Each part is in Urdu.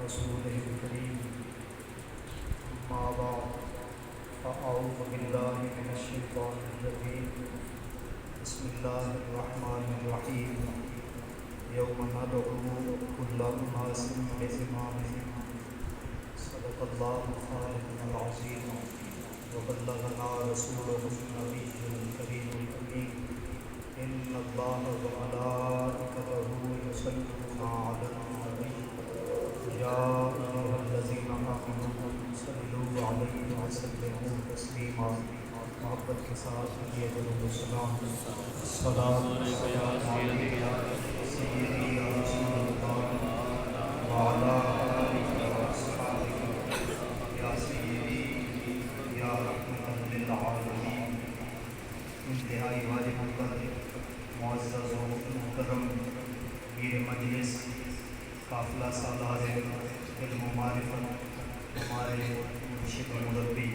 رسوله الكريم أما بعد فأعوذ بالله من الشيطان الرجيم بسم الله الرحمن الرحيم يوم ندعو كل أناس بإمامهم صدق الله الخالق العظيم وبلغنا رسوله النبي الكريم الأمين إن الله وملائكته يصلون على النبي يا أيها الذين آمنوا صلوا عليه وسلموا تسليما محبت کے ساتھ یہ درود و سلام السلام علیکم یا سیدی یا رسول اللہ وعلی آلہ وصحبہ یا سیدی یا رحمۃ للعالمین. انتہائی واجب پر معزز و محترم میر مجلس قافلہ سالار علم و معرفت ہمارے مرشد و مربی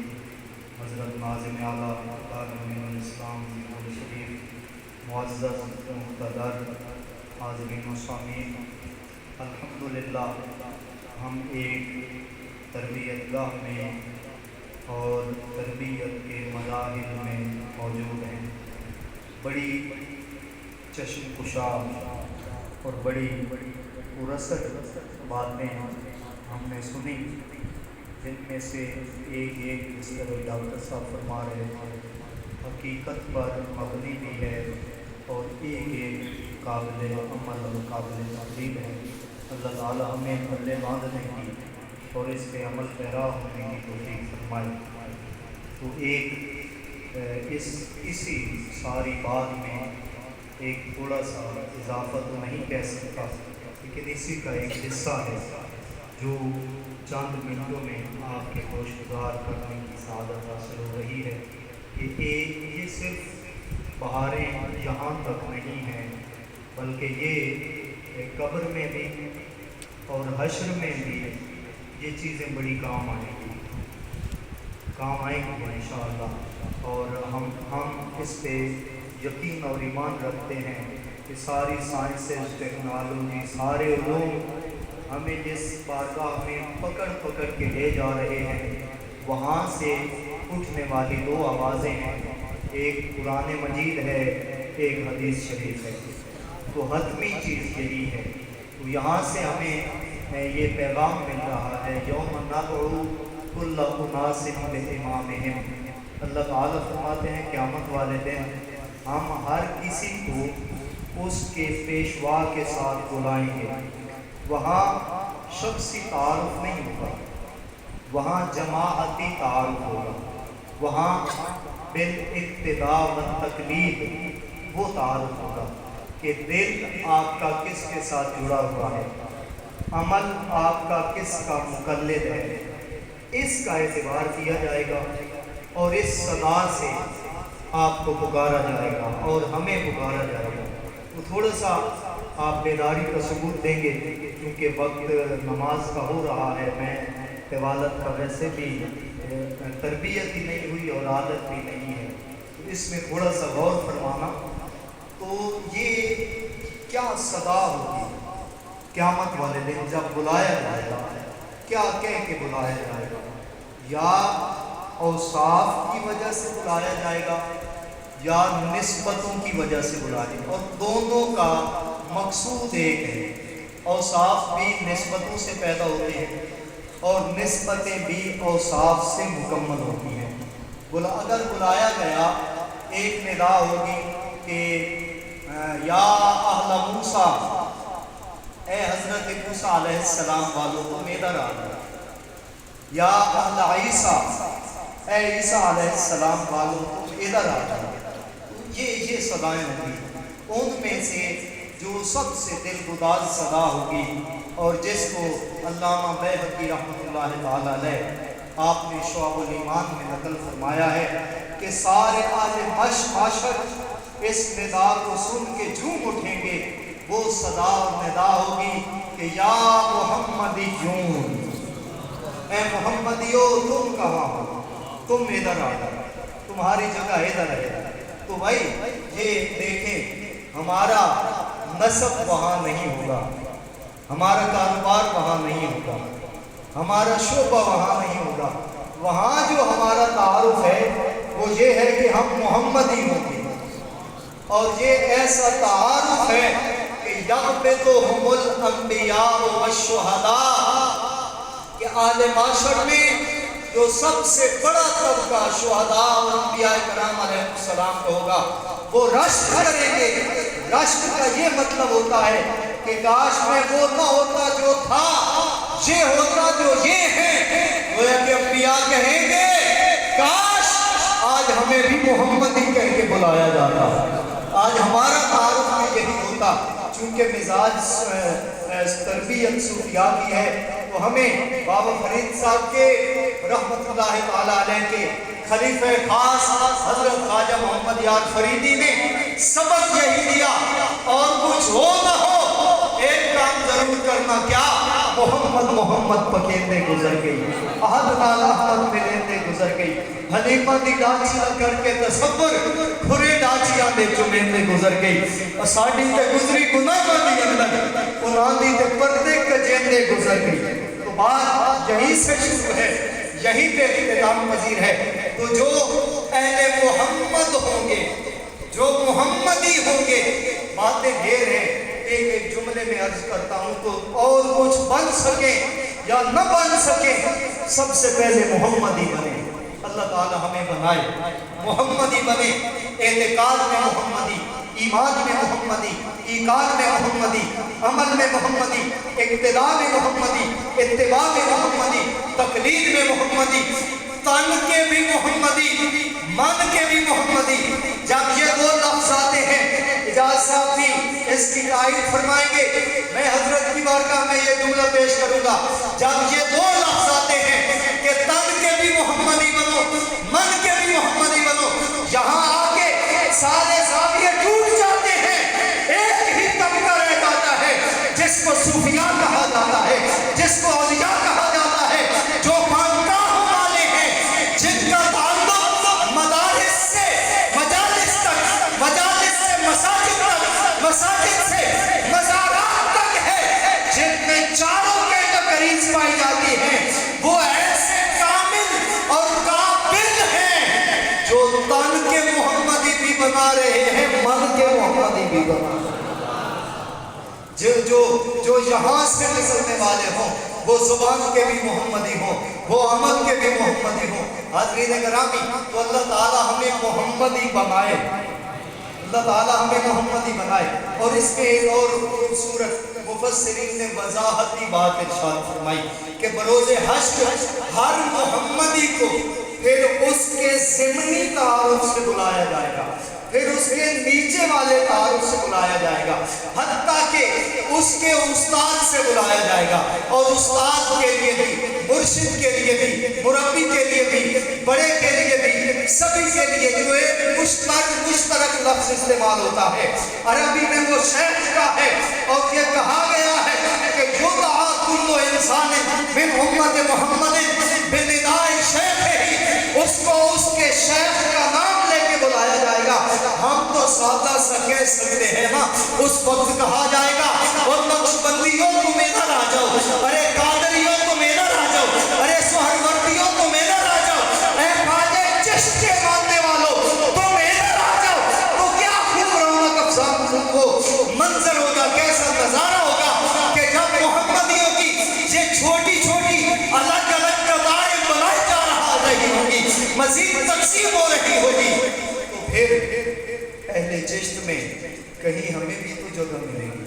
حضرت ناظم اعلیٰ دارالعلوم الاسلام مول شریف، معزز مقتدر حاضرین و سامعین، الحمدللہ ہم ایک تربیت گاہ میں اور تربیت کے مظاہر میں موجود ہیں. بڑی چشم کشا اور بڑی پراسر باتیں ہم نے سنی، جن میں سے ایک جس طرح ڈاکٹر صاحب فرما رہے ہیں حقیقت پر مبنی بھی ہے اور ایک قابل عمل اور قابل تقلید ہے. اللہ تعالی ہمیں پلے باندھنے کی اور اس پہ عمل پیرا ہونے کی توفیق فرمائے. تو اسی ساری بات میں ایک تھوڑا سا اضافہ تو نہیں کہہ سکتا، لیکن اسی کا ایک حصہ ہے جو چند منٹوں میں آپ کے گوش گزار کرنے کی سعادت حاصل ہو رہی ہے کہ یہ صرف بہاریں یہاں تک نہیں ہیں، بلکہ یہ قبر میں بھی اور حشر میں بھی یہ چیزیں بڑی کام آئیں گی انشاءاللہ. اور ہم اس پہ یقین اور ایمان رکھتے ہیں کہ ساری سائنسز، ٹیکنالوجی، سارے علوم ہمیں جس بارگاہ میں پکڑ کے لے جا رہے ہیں، وہاں سے اٹھنے والی دو آوازیں ہیں، ایک قرآن مجید ہے، ایک حدیث شریف ہے. تو حتمی چیز یہی ہے. تو یہاں سے ہمیں یہ پیغام مل رہا ہے یوم ندعو کل اناس بامامہم. اللہ تعالیٰ فرماتے ہیں قیامت والے دن ہم ہر کسی کو اس کے پیشوا کے ساتھ بلائیں گے. وہاں شخصی تعارف نہیں ہوگا، وہاں جماعتی تعارف ہوگا، وہاں بالاقتداء والتقلید وہ تعارف ہوگا کہ دل آپ کا کس کے ساتھ جڑا ہوا ہے، عمل آپ کا کس کا مقلد ہے. اس کا اعتبار کیا جائے گا اور اس صدا سے آپ کو پکارا جائے گا اور ہمیں پکارا جائے گا. تو تھوڑا سا آپ بیداری کا ثبوت دیں گے کیونکہ وقت نماز کا ہو رہا ہے. میں طوالت کا ویسے بھی تربیت ہی نہیں ہوئی اور عادت بھی نہیں ہے، تو اس میں تھوڑا سا غور فرمانا. تو یہ کیا صدا ہوگی قیامت والے دن جب بلایا جائے گا؟ کیا کہہ کے بلایا جائے گا؟ یا اوصاف کی وجہ سے بلایا جائے گا یا نسبتوں کی وجہ سے بلایا جائے گا؟ اور دونوں کا مقصود ایک ہے. اوصاف بھی نسبتوں سے پیدا ہوتے ہیں اور نسبتیں بھی اوصاف سے مکمل ہوتی ہیں. اگر بلایا گیا ایک ندا ہوگی کہ یا اہل موسیٰ، اے حضرت موسیٰ علیہ السلام والوں تم ادھر آ جاؤ. یا اہل عیسیٰ، اے عیسیٰ علیہ السلام والوں تم ادھر آ جاؤ. یہ صدائیں ہوں گی. ان میں سے جو سب سے دل گداز صدا ہوگی اور جس کو علامہ بیہقی رحمۃ اللہ تعالی علیہ آپ نے شعب الایمان میں نقل فرمایا ہے کہ سارے اہل معاشر اس ندا کو سن کے جھوم اٹھیں گے. وہ صدا اور ندا ہوگی کہ یا محمدیون، اے محمدیو تم کہاں ہو، تم ادھر آ جاؤ، تمہاری جگہ ادھر ہے. تو بھائی یہ دیکھیں ہمارا نسب وہاں نہیں ہوگا، ہمارا کاروبار وہاں نہیں ہوگا، ہمارا شعبہ وہاں نہیں ہوگا. وہاں جو ہمارا تعارف ہے وہ یہ ہے کہ ہم محمدی ہوں گے، اور یہ ایسا تعارف ہے کہ یغبطہم الانبیاء والشہداء، کہ آل معاشر میں جو سب سے بڑا طبقہ شہداء اور انبیاء کرام علیہ السلام کا ہوگا وہ رشک کریں گے. رشک کا یہ مطلب ہوتا ہے کہ کاش میں وہ نہ ہوتا جو تھا، یہ ہوتا جو یہ ہے. وہ کہ انبیاء کہیں گے کاش آج ہمیں بھی محمدی کہہ کے بلایا جاتا، آج ہمارا تعارف بھی یہی ہوتا. چونکہ مزاج تربیت صوفیاء کی ہے تو ہمیں بابا فرید صاحب کے رحمت اللہ تعالیٰ علیہ کے خلیفہ خاص حضرت خواجہ محمد یار فریدی نے سبق یہی دیا، اور کچھ ہو نہ ہو ایک کام ضرور کرنا، کیا؟ محمد محمد پکیندے گزر گئی، احد نالا احمد ملیندے گزر گئی، حلیمہ دی ڈاچی کر کے تصور کھرے ڈاچیاں دے چمیندے گزر گئی، ساڑی تے گزری گناہ دی اندر قرآن دی تے پردے کجیندے گزر گئی. تو بات یہی سے شروع ہے، یہی پہ اختتام پذیر ہے. تو جو اہل محمد ہوں گے، جو محمدی ہوں گے، باتیں ڈھیر ہیں، ایک ایک جملے میں عرض کرتا ہوں تو اور کچھ بن سکے یا نہ بن سکے سب سے پہلے محمدی بنے. اللہ تعالی ہمیں بنائے محمدی بنے، اعتقاد میں محمدی، ایمان میں محمدی، ایقان میں محمدی، عمل میں محمدی، اقتداء میں محمدی، اتباع میں محمدی، تقلید میں محمدی، تن کے بھی محمدی، من کے بھی محمدی. جب یہ دو لفظ آتے ہیں، اجاز صاحب بھی اس کی تائید فرمائیں گے، میں حضرت کی بارگاہ میں یہ جملہ پیش کروں گا، جب یہ دو لفظ آتے ہیں کہ تن کے بھی محمدی بنو، من کے بھی محمدی بنو، یہاں آگے سارے زاویے ٹوٹ جاتے ہیں. ایک ہی طبقہ رہ جاتا ہے جس کو صوفیاء کہا جاتا ہے، جس کو اولیاء کہا جاتا ہے، جو خانقاہوں والے ہیں، جن کا تعلق مدارس سے مجالس تک، مجالس سے مساجد تک، مساجد سے مزارات تک ہے، جن میں چاروں کے تقریز پائی جاتی ہیں، وہ ایسے کامل اور قابل ہیں جو تن کے محمدی بھی بنا رہے ہیں، من کے محمدی بھی بنا رہے ہیں. جو یہاں سے نکلنے والے ہوں وہ زبان کے بھی محمدی ہوں، وہ عمل کے بھی محمدی ہوں. حاضرین گرامی، تو اللہ تعالی ہمیں محمدی بنائے، اللہ تعالی ہمیں محمدی بنائے. اور اس میں ایک اور خوبصورت مفسرین نے وضاحتی بات ارشاد فرمائی کہ بروز حشر ہر محمدی کو پھر اس کے ضمنی تعارف سے بلایا جائے گا، پھر اس کے نیچے والے تعارف سے بلایا جائے گا، حتیٰ کہ اس کے استاد سے بلایا جائے گا. اور استاد کے لیے بھی، مرشد کے لیے بھی، مربی کے لیے بھی، بڑے کے لیے بھی، سبھی کے لیے جو ایک مشترک لفظ استعمال ہوتا ہے. عربی میں وہ شیخ کا ہے، اور یہ کہا گیا ہے کہ یدعا کل انسان من امت محمد بنداء شیخ ہی، اس کو اس کے شیخ کا نام لے کے بلایا جائے گا. ہم تو سادہ سا کہہ سکتے ہیں نا، اس وقت کہا جائے گا اور نقشبندیوں تم ادھر آ جاؤ، ارے قادریوں تم ادھر آ جاؤ، ارے سہروردیوں تم ادھر آ جاؤ، اے خواجہ چشت کے ماننے والوں تم ادھر آ جاؤ. تو کیا خوب رونق افزا وہ منظر ہوگا، کیسا نظارہ ہوگا کہ جب محمدیوں کی یہ چھوٹی چھوٹی الگ الگ قطاریں بنائی جا رہی ہوں گی، مزید تقسیم ہو رہی ہوگی، تو پھر اہل چشت میں کہیں ہمیں بھی تو جگہ ملے گی.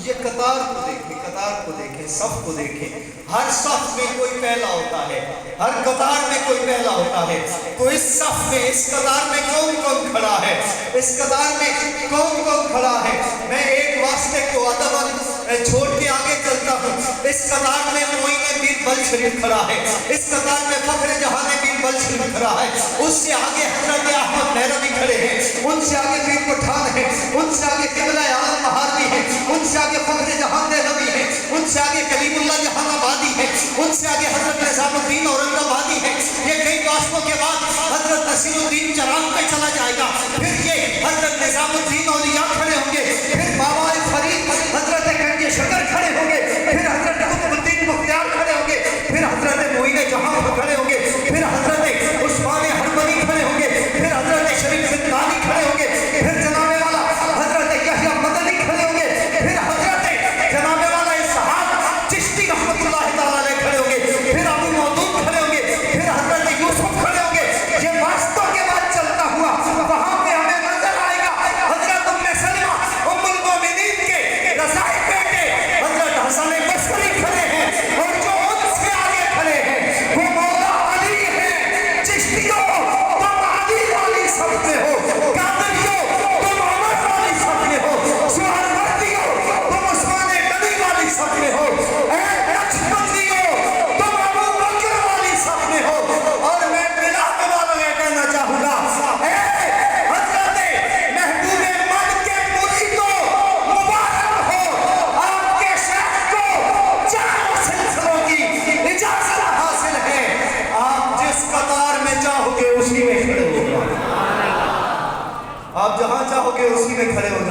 یہ قطار کو دیکھیں، قطار کو دیکھیں، صف کو دیکھیں. ہر صف میں کوئی پہلا ہوتا ہے، ہر قطار میں کوئی پہلا ہوتا ہے. تو اس صف میں، اس قطار میں کون کون کھڑا ہے، اس قطار میں کون کون کھڑا ہے. میں ایک واسطے کو ادب چھوڑ کے آگے چلتا ہوں. اس قطار میں معین بن بل شریف کھڑا ہے، اس قطار میں فخر جہان بن بل شریف کھڑا ہے، اس سے آگے حضرت احمد مہروی کھڑے ہیں، ان سے آگے پیر پٹھان ہے، ان سے آگے قبلہ عالم مہاروی ہے، ان سے آگے فخر جہان دہلوی ہے، ان سے آگے کلیم اللہ جہان آبادی ہے، ان سے آگے حضرت نظام الدین اورنگ آبادی ہے. یہ کئی واسطوں کے بعد حضرت نصیر الدین چراغ پہ چلا جائے گا، پھر یہ حضرت نظام الدین اولیاء کھڑے ہوں گے، پھر بابا فرید حضرت گنج شکر کھڑے ہوں گے، پھر حضرت قطب الدین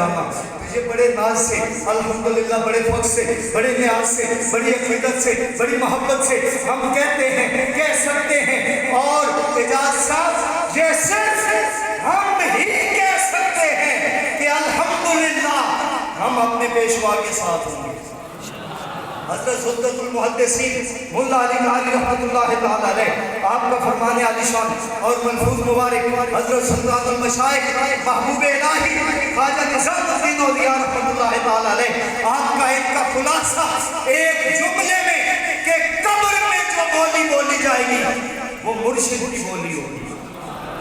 جانا تجھے بڑے ناز سے الحمدللہ بڑے فخر سے بڑے نیاز سے بڑی عقیدت سے بڑی محبت سے ہم کہتے ہیں کہہ سکتے ہیں اور اعجاز صاحب یہ صرف ہم ہی کہہ سکتے ہیں کہ الحمدللہ ہم اپنے پیشوا کے ساتھ ہوں گے۔ حضرت سلطنت المحدثین مولا علی قاری رحمۃ اللہ تعالیٰ علیہ آپ کا فرمان عالی شان اور ملفوظ مبارک حضرت سلطان المشائخ محبوب الہی خواجہ نظام الدین اولیاء رحمۃ اللہ تعالیٰ علیہ آپ کا ایک کا خلاصہ ایک جملے میں کہ قبر میں جو بولی بولی جائے گی وہ مرشد کی بولی ہوگی،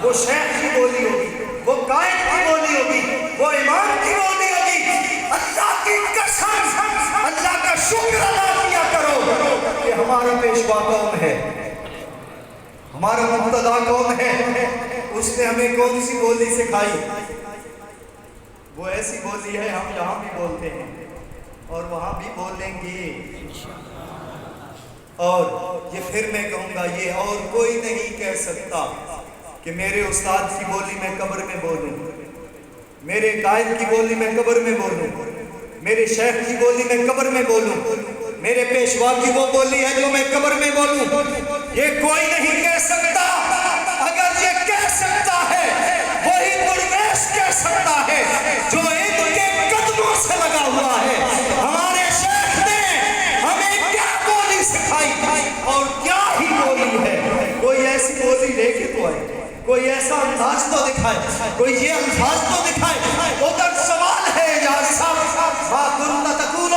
وہ شیخ کی بولی ہوگی، وہ قائد کی بولی ہوگی، وہ امام کی بولی ہوگی۔ اللہ کی قسم اللہ کا شکر ادا کیا کرو کہ ہمارا پیشوا قوم ہے، ہمارا مقتدا قوم ہے۔ اس نے ہمیں کون سی بولی سکھائی؟ وہ ایسی بولی ہے ہم یہاں بھی بولتے ہیں اور وہاں بھی بولیں گے، اور یہ پھر میں کہوں گا یہ اور کوئی نہیں کہہ سکتا کہ میرے استاد کی بولی میں قبر میں بولوں، میرے قائد کی بولی میں قبر میں بولوں، میرے شیخ کی بولی میں قبر میں بولوں، میرے پیشوا کی وہ بولی ہے جو میں قبر میں بولوں، یہ کوئی نہیں کہہ سکتا۔ اگر یہ کہہ سکتا ہے وہی درویش کہہ سکتا ہے جو ان کے قدموں سے لگا ہوا ہے۔ ہمارے شیخ نے ہمیں کیا بولی سکھائی اور کیا ہی بولی ہے، کوئی ایسی بولی لے کے تو آئے، کوئی ایسا انداز تو دکھائے، کوئی یہ الفاظ تو دکھائے۔ ادھر سوال ہے یا صاحب ما كنت تقول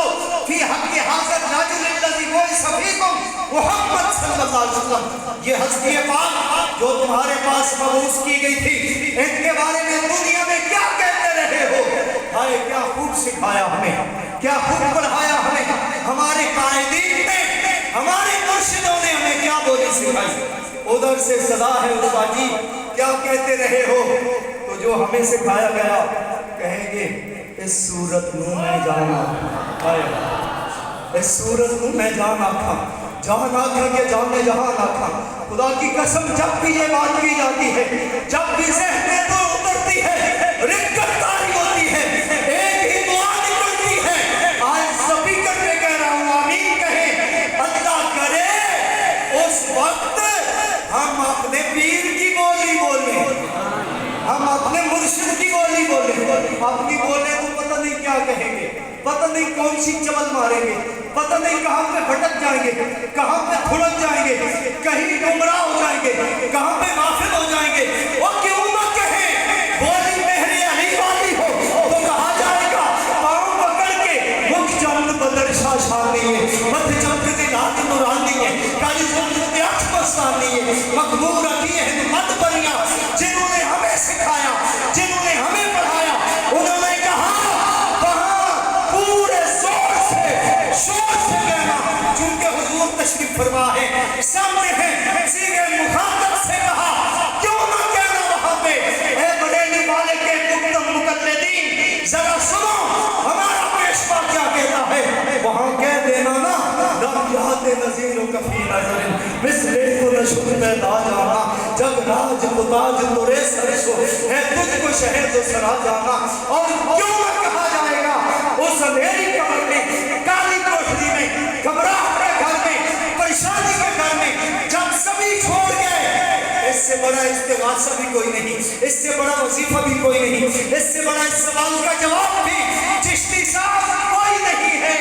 في حق هذا الرجل الذي بعث فيكم محمد صلی اللہ علیہ وسلم، یہ ہستی پاک جو تمہارے پاس مبعوث کی گئی تھی، ان کے بارے میں دنیا میں کیا کہتے رہے ہو؟ ہائے کیا خوب سکھایا ہمیں، کیا خوب پڑھایا ہمیں، ہمارے قائدین نے ہمارے مرشدوں نے ہمیں کیا بولی سکھائی۔ ادھر سے صدا ہے استاد جی کیا کہتے رہے ہو؟ تو جو ہمیں سکھایا گیا کہیں گے اس صورت نو میں جانا، اس صورت نو میں جانا تھا، جہاں آکھا کہ جانے جہاں آکھا۔ خدا کی قسم جب بھی یہ بات کی جاتی ہے، جب بھی ذہن میں تو اترتی ہے، رکت تاری ہوتی ہے، ایک ہی دعا نکلتی ہے۔ آج سپیکر پہ کہہ رہا ہوں آمین کہیں، اللہ کرے اس وقت ہم اپنے پیر کی بولی بولیں، ہم اپنے مرشد کی بولی بولیں۔ اپنی بولیں تو پتہ نہیں کیا کہیں گے، پتہ نہیں کون سی چمل ماریں گے، پتہ نہیں کہاں پہ بھٹک جائیں گے، کہاں پہ تھڑک جائیں گے، کہیں گمراہ ہو جائیں گے، کہاں پہ غافل ہو جائیں گے۔ اور کیوں نہ کہیں بولی مہر علی والی ہو تو کہا جائے گا پاؤں پکڑ کے مکھ جان بدر شاشانی ہے، مدھ جنگ دلات نورانی ہے، کالی زندگی اٹھ مستانی ہے، مقبور رکھی ہے مد بریاں، جنہوں نے ہمیں سکھایا، جنہوں نے ہمیں پڑھایا، انہوں نے کہا وہاں پورے زور سے شور سے کہنا، چونکہ حضور تشریف فرما ہے، سامنے ہے، سیغے مخاطب سے کہا کیوں نہ کہنا وہاں پہ اے بریلی والے کے مقدم مقلدین ذرا سنو ہمارا پیشوا کیا کہتا ہے، وہاں کہہ دینا نا لم یاد نظیر و کفی نظر مثل کو نشک پیدا جانا، جب راج کو تاج تورے سر سو ہے تجھ کو شہد و سرا جانا۔ اور کیوں نہ کہا جائے گا اس اندھیری قبر میں، کالی کوٹھری میں، گھبراہٹ کے گھر میں، پریشانی کے گھر میں جب سبھی چھوڑ گئے، اس سے بڑا استغاثہ بھی کوئی نہیں، اس سے بڑا وظیفہ بھی کوئی نہیں، اس سے بڑا اس سوال کا جواب بھی چشتی صاحب کوئی نہیں ہے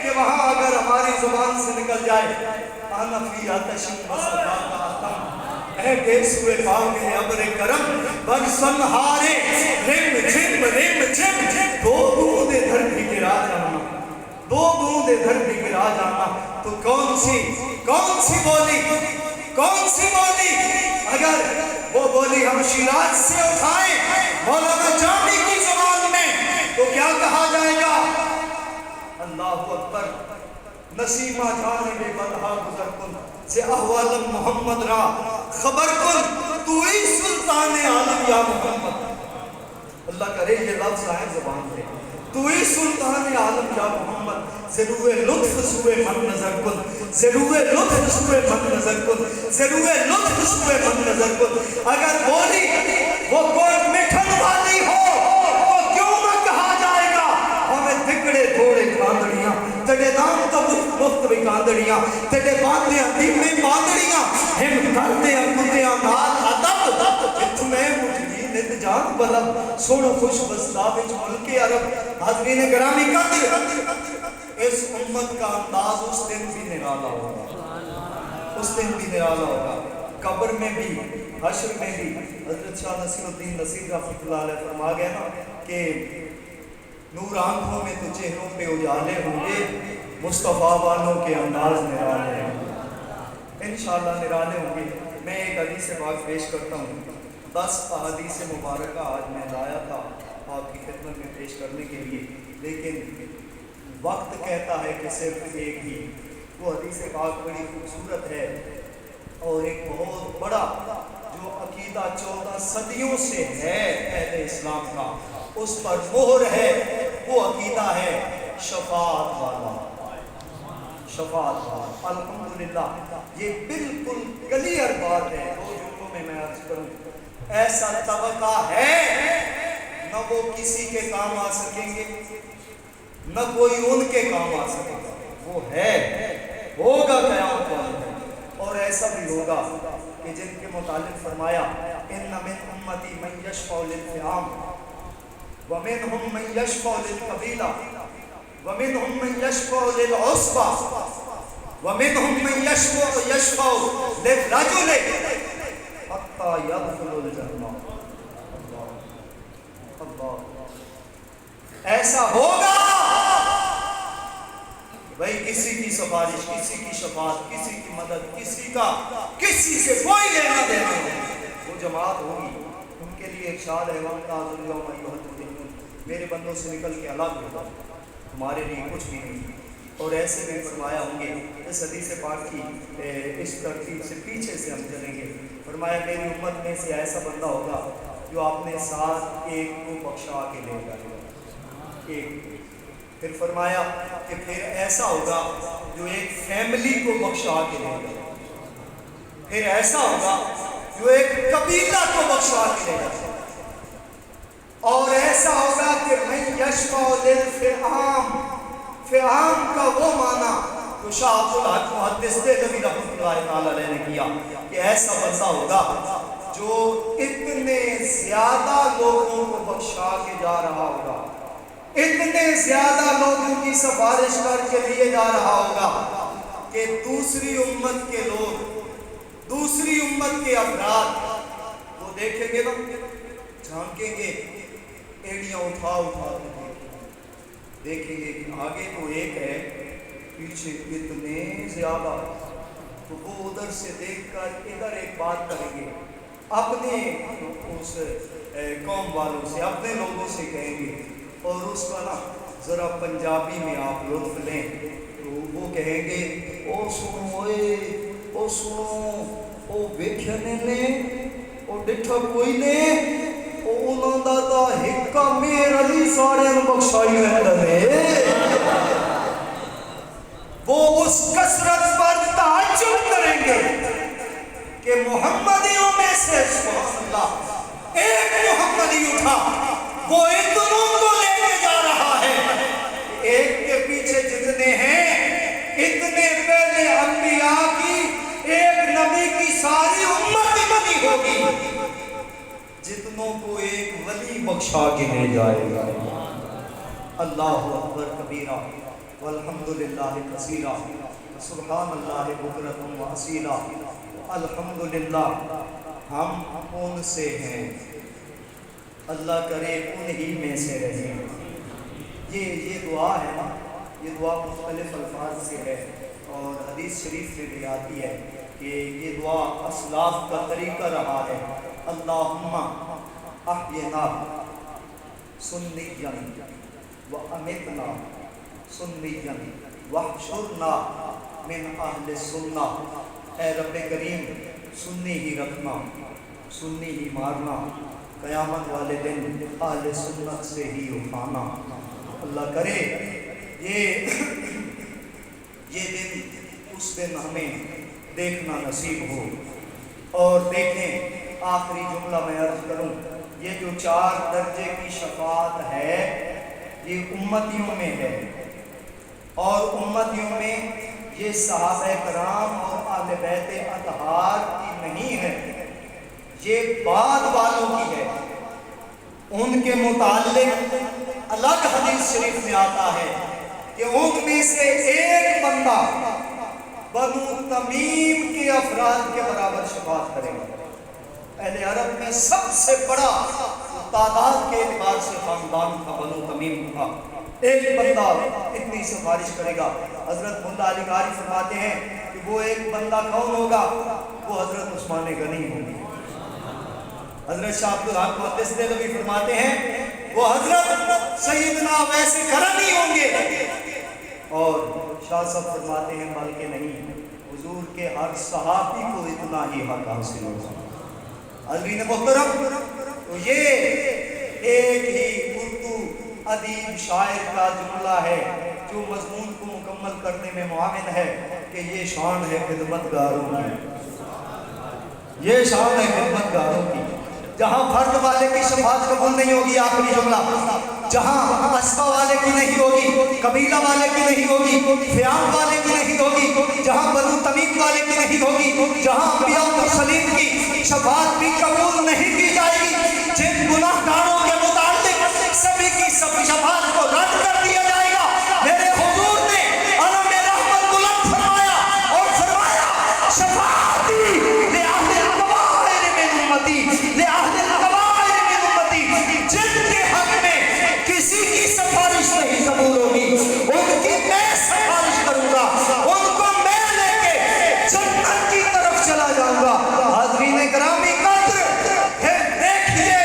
کہ وہاں اگر ہماری زبان سے نکل جائے آنا فی آتشی مسلح کا آتم اے گیس ہوئے پاؤں کے ابر کرم برسن ہارے رم جم رم جم، دو بوندے دھر بھی گرا جانا، دو بوندے دھر بھی گرا جانا۔ تو کون سی بولی، کون سی بولی؟ اگر وہ بولی ہم شیراز سے اٹھائیں مولانا جامی کی زبان میں تو کیا کہا جائے گا؟ اللہ اکبر، نسیمہ جانب بدہا گزر کن سے احوال محمد را خبر کن، تو ہی سلطان عالم یا محمد۔ اللہ کرے یہ لفظ آئے زبان سے، تو ہی سلطان عالم یا محمد، ضرور لطف سوئے من نظر کن، ضرور لطف سوئے من نظر کن، ضرور لطف سوئے من نظر کن۔ اگر بولی وہ کوٹ مٹھن والی ہو تو کیوں نہ کہا جائے تیرے تھوڑے کاندڑیاں تیرے نام تو مفت بھی کاندڑیاں تیرے باندیاں دیمیں باندڑیاں ہم کرتے ہیں کتیاں نال ادب تمہیں مجھنی نت جان بلب سوڑو خوش بستا بچ ملک عرب حضرین گرامی قدر اس امت کا انداز اس دن بھی نرالا ہوگا اس دن بھی نرالا ہوگا قبر میں بھی حشر میں بھی حضرت شاہ نصیر الدین نصیر رحمۃ اللہ علیہ فرما گیا نا کہ نور آنکھوں میں تو چہروں پہ اجالے ہوں گے مصطفیٰ والوں کے انداز نرالے ہوں گے انشاءاللہ نرالے ہوں گے میں ایک حدیث پاک پیش کرتا ہوں 10 احادیث مبارکہ آج میں لایا تھا آپ کی خدمت میں پیش کرنے کے لیے لیکن وقت کہتا ہے کہ صرف ایک ہی وہ حدیث پاک بڑی خوبصورت ہے اور ایک بہت بڑا جو عقیدہ 14 صدیوں سے ہے اہل اسلام کا اس پر مہر ہے وہ عقیدہ ہے شفاعت والا شفاعت والا الحمدللہ یہ بالکل کلیئر بات ہے دو جملوں میں عرض کروں ایسا طبقہ ہے نہ وہ کسی کے کام آ سکیں گے نہ کوئی ان کے کام آ سکے گا وہ ہے ہوگا قیامت والے اور ایسا بھی ہوگا کہ جن کے متعلق فرمایا ان من امتی من یشفع للفئام ومنهم من يشفع للقبيلة ومنهم من يشفع للعصبة ومنهم من يشفع للرجل حتى يدخل الجنة اللہ ایسا ہوگا بھائی کسی کی سفارش کسی کی شفاعت کسی کی مدد کسی سے کوئی لینا دینا وہ جماعت ہوگی ان کے لیے ارشاد ہے وَامْتَازُ الْيَوْمَ أَيُّهَا الْمُجْرِمُونَ میرے بندوں سے نکل کے الگ ہوگا ہمارے لیے کچھ بھی نہیں اور ایسے میں فرمایا ہوں گے اس حدیث پاک کی اس ترتیب سے پیچھے سے ہم چلیں گے فرمایا میری امت میں سے ایسا بندہ ہوگا جو اپنے ساتھ ایک کو بخشا کے لے جائے گا ایک پھر فرمایا کہ پھر ایسا ہوگا جو ایک فیملی کو بخشا کے لے جائے گا پھر ایسا ہوگا جو ایک قبیلہ کو بخشا کے لے جائے گا اور ایسا ہوگا کہ من یشفع للفئام فئام کا وہ معنی جو شاہ عبد الحق محدث نبی رحمۃ اللہ تعالی علیہ نے کیا کہ ایسا بندہ ہوگا جو اتنے زیادہ لوگوں کو بخشا کے جا رہا ہوگا اتنے زیادہ لوگوں کی سفارش کر کے لیے جا رہا ہوگا کہ دوسری امت کے لوگ دوسری امت کے افراد وہ دیکھیں گے نا جھانکیں گے ایڑیاں اٹھا کے دیکھیں گے کہ آگے تو ایک ہے پیچھے اتنے زیادہ تو وہ ادھر سے دیکھ کر ادھر ایک بات کریں گے اپنے اس قوم والوں سے اپنے لوگوں سے کہیں گے اور اس کا نا ذرا پنجابی میں آپ لطف لیں تو وہ کہیں گے او سنو او سنو او ویکھنے نے او ڈٹھا کوئی نے او انہوں دا تا ہکا میر علی سارے بخشائی رہے وہ اس کثرت پر تعجب کریں گے کہ محمدیوں میں سے سبحان اللہ ایک محمدی اٹھا وہ اتنوں کو لے کے جا رہا ہے ایک کے پیچھے جتنے ہیں اتنے پہلے انبیاء کی ایک نبی کی ساری امت بنی ہوگی جتنوں کو ایک ولی بخشا کے لے جائے گا اللہ اکبر کبیرہ والحمدللہ کثیرہ سبحان اللہ بکرۃ و اصیلا الحمدللہ ہم ان سے ہیں اللہ کرے انہی میں سے رہے یہ دعا ہے نا یہ دعا مختلف الفاظ سے ہے اور حدیث شریف میں بھی آتی ہے کہ یہ دعا اسلاف کا طریقہ رہا ہے اللہم احینا سنیا و امیتنا سنیا وحشرنا من اہل سنہ اے رب کریم سنی ہی رکھنا سنی ہی مارنا قیامت والے دن اہل سنت سے ہی اٹھانا اللہ کرے یہ دن اس دن ہمیں دیکھنا نصیب ہو اور دیکھیں آخری جملہ میں عرض کروں یہ جو 4 درجے کی شفاعت ہے یہ امتیوں میں ہے، اور امتیوں میں یہ صحابہ کرام اور اہل بیت اطہار کی نہیں ہے، یہ بعد والوں کی ہے۔ ان کے متعلق الگ حدیث شریف میں آتا ہے کہ ان میں سے ایک بندہ بنو تمیم کے افراد کے برابر شفاعت کرے گا۔ اہل عرب میں سب سے بڑا تعداد کے اعتبار سے خاندان تھا بنو تمیم کا، ایک بندہ اتنی سفارش کرے گا۔ حضرت ملا علی قاری فرماتے ہیں کہ وہ ایک بندہ کون ہوگا؟ وہ حضرت عثمان غنی ہوگی۔ حضرت شاہ عبدالحق محدث دہلوی فرماتے ہیں وہ حضرت سیدنا ویسے کرنی ہوں گے، اور شاہ صاحب فرماتے ہیں بلکہ نہیں، حضور کے ہر صحابی کو اتنا ہی حق حاصل ہوگا۔ حضرین محترم، تو یہ ایک ہی اردو ادیب شاعر کا جملہ ہے جو مضمون کو مکمل کرنے میں معاون ہے کہ یہ شان ہے خدمت گاروں کی، یہ شان ہے خدمت گاروں کی۔ جہاں فرد والے کی شفاعت قبول نہیں ہوگی، آخری جملہ، جہاں اسبا والے کی نہیں ہوگی، قبیلہ والے کی نہیں ہوگی، فیام والے کی نہیں ہوگی، جہاں بنو تمیم والے کی نہیں ہوگی، جہاں انبیاء و مرسلین کی شفاعت بھی قبول نہیں کی جائے گی، جن گناہ گاروں کے متعلق سبھی کی سب شفاعت کو رد کر دیا جائے گا۔ میرے حضور نے علم رحمت بلند فرمایا اور فرمایا شفاعتی لأہل الکبائر من امتی، لأہل الکبائر من امتی، جن کے حق میں کسی کی سفارش نہیں قبول ہوگی ان کی میں سفارش کروں گا، ان کو میں لے کے جنت کی طرف چلا جاؤں گا۔ حاضرین گرامی قدر، پھر دیکھیے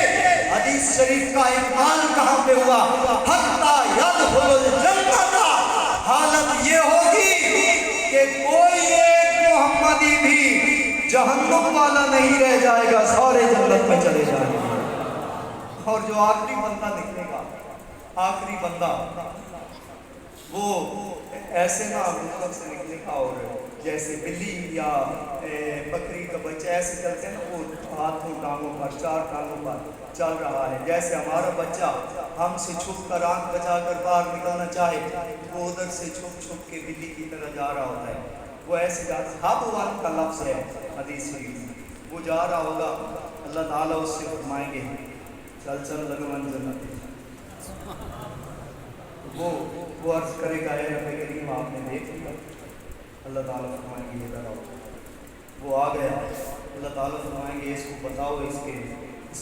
حدیث شریف کا اکمال کہاں پہ ہوا؟ حتی یدخل الجنت، حالت یہ ہوگی کہ کوئی ایک محمدی بھی جہنم والا نہیں رہ جائے گا، سارے جنت میں چلے جائیں گے۔ اور جو آخری بندہ نکلے گا، آخری بندہ، وہ ایسے نہ مطلب سے نکلے گا اور جیسے بلی یا بکری کا بچہ ایسے چلتے ہیں نا، وہ ہاتھوں ٹانگوں پر، چار ٹانگوں پر چل رہا ہے، جیسے ہمارا بچہ ہم سے چھپ کر آنکھ بچا کر باہر نکلنا چاہے، وہ ادھر سے چھپ چھپ کے بلی کی طرح جا رہا ہوتا ہے، وہ ایسے جاتا ہے۔ حبوان کا لفظ ہے حدیث شریف میں، وہ جا رہا ہوگا، اللہ تعالیٰ اس سے فرمائیں گے چل چل لگون جنت، وہ عرض کرے گا اے رب کریم آپ نے دیکھ لیا، اللہ تعالیٰ فرمائیں گے ادھر آؤ، وہ آ گیا، اللہ تعالیٰ فرمائیں گے اس کو بتاؤ اس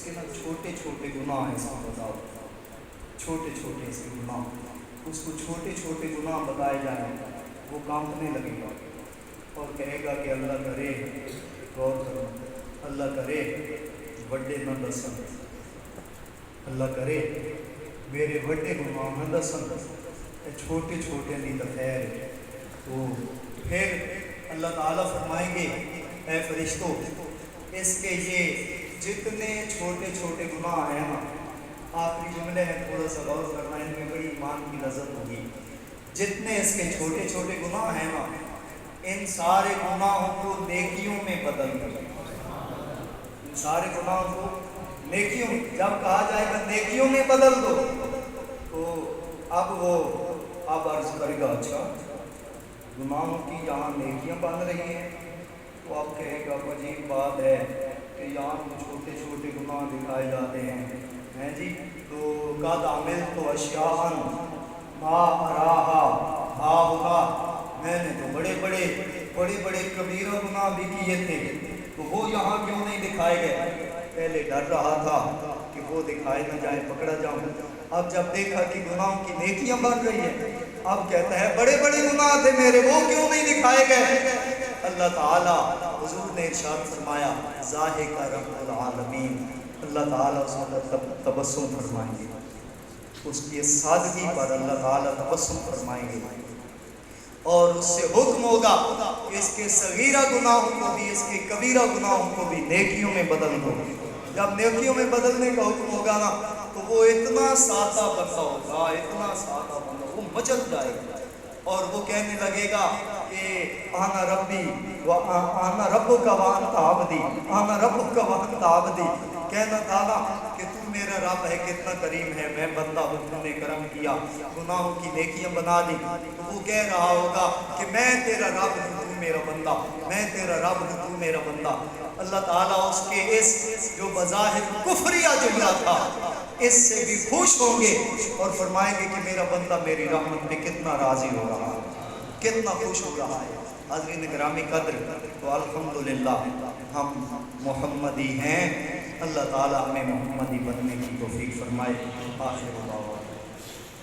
کے نا چھوٹے چھوٹے گناہ ہیں، اس کو بتاؤ چھوٹے چھوٹے اس کے گناہ، اس کو چھوٹے چھوٹے گناہ بتائے جائیں، وہ کانپنے لگے گا اور کہے گا کہ اللہ کرے، غور کرو، اللہ کرے بڑے نہ دسن، اللہ کرے میرے بڑے گناہ نہ دسن، چھوٹے چھوٹے نہیں تو خیر۔ تو پھر اللہ تعالیٰ فرمائیں گے اے فرشتوں، اس کے یہ جتنے چھوٹے چھوٹے گناہ ہیں نا، آخری جملے ہیں تھوڑا سا غور کرنا، ان میں بڑی ایمان کی لذت ہوگی، جتنے اس کے چھوٹے چھوٹے گناہ ہیں نا، ان سارے گناہوں کو نیکیوں میں بدل دو، ان سارے گناہوں کو نیکیوں میں، جب کہا جائے گا نیکیوں میں بدل دو، تو اب عرض کرے گا اچھا گناہوں کی یہاں نیکیاں بن رہی ہیں، تو اب کہے گا عجیب بات ہے کہ یہاں چھوٹے چھوٹے گناہ دکھائے جاتے ہیں جی، تو قد عملت اشیاء ما اراہا ہا ہوگا، میں نے تو بڑے بڑے کبیرہ گناہ بھی کیے تھے، تو وہ یہاں کیوں نہیں دکھائے گئے؟ پہلے ڈر رہا تھا کہ وہ دکھائے نہ جائیں، پکڑا جاؤں، اب جب دیکھا کہ گناہوں کی نیکیاں بن رہی ہیں، اب کہتا ہے بڑے بڑے گناہ تھے میرے، وہ کیوں نہیں دکھائے گئے؟ اللہ تعالیٰ، حضور نے ارشاد فرمایا ذاہک رب العالمین، اللہ تعالیٰ اس وقت تبسم فرمائیں گے، اس کی سادگی پر اللہ تعالیٰ تبسم فرمائیں گے، اور اس سے حکم ہوگا کہ اس کے صغیرہ گناہوں کو بھی، اس کے کبیرہ گناہوں کو بھی نیکیوں میں بدل دو۔ جب نیکیوں میں بدلنے کا حکم ہوگا نا، تو وہ اتنا سادہ بندہ ہوگا، اتنا سادہ بندہ، وہ مچل جائے گا، اور وہ کہنے لگے گا کہ آنا ربی آنا ربک وانت عبدی، آنا ربک وانت عبدی، کہنا تعالیٰ کہ تو میرا رب ہے کتنا کریم ہے، میں بندہ ہوں تو نے کرم کیا، گناہوں کی نیکیاں بنا دی، تو وہ کہہ رہا ہوگا کہ میں تیرا رب ہوں تو میرا بندہ، میں تیرا رب ہوں تو میرا بندہ۔ اللہ تعالیٰ اس کے اس جو بظاہر کفریہ جملہ تھا اس سے بھی خوش ہوں گے اور فرمائیں گے کہ میرا بندہ میری رحمت پہ کتنا راضی ہو رہا ہے، کتنا خوش ہو رہا ہے۔ حاضرین گرامی قدر، تو الحمدللہ ہم محمدی ہیں، اللہ تعالیٰ ہمیں محمدی بننے کی توفیق فرمائے۔ آخر دعوانا